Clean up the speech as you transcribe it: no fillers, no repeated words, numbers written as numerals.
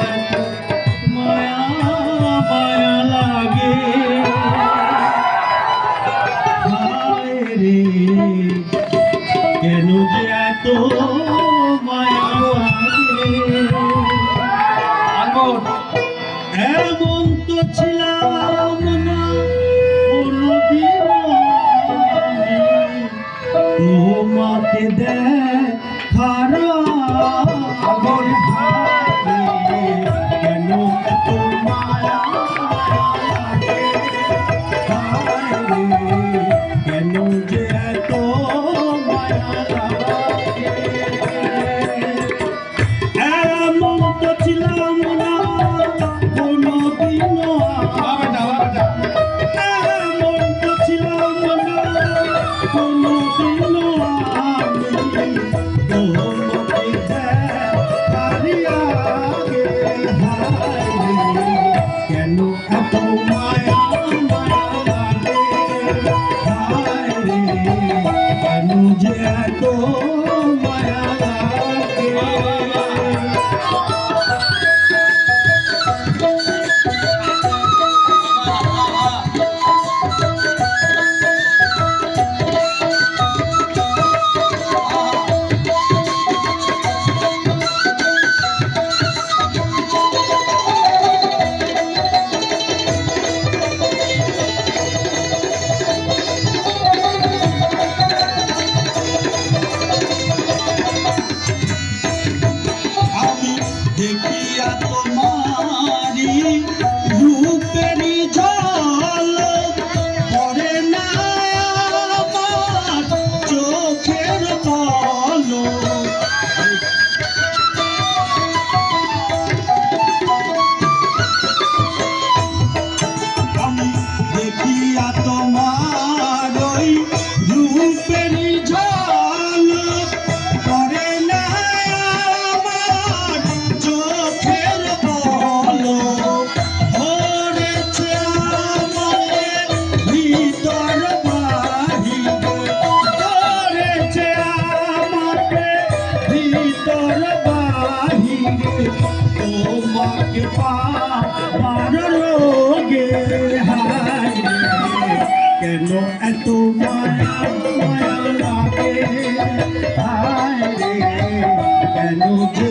এত মায়া মায়া লাগে হায় রে কেন যে এত মায়া লাগে এমন তো ছিলাম না কোনদিন তোমাকে দেখার আগর ভাবে কেন এত মায়া লাগে হায় রে কেন যে এত মায়া লাগে এমন তো ছিলাম না কোনদিন এমন তো ছিলাম না কোনদিন তোমাকে দেখার আগে হায় রে কেন এত মায়া মায়া লাগে হায় রে কেন যে এত মায়া লাগে দেখিয়া তোমারি রূপেরই ঝলক পড়ে না আমার চোখের পলক আমি দেখিয়া তোমার ওই রূপেরই ঝলক পড়ে না তোমাকে পাওয়ার রোগে হায় কেন এত মায়া মায়া লাগে হায় রে কেন যে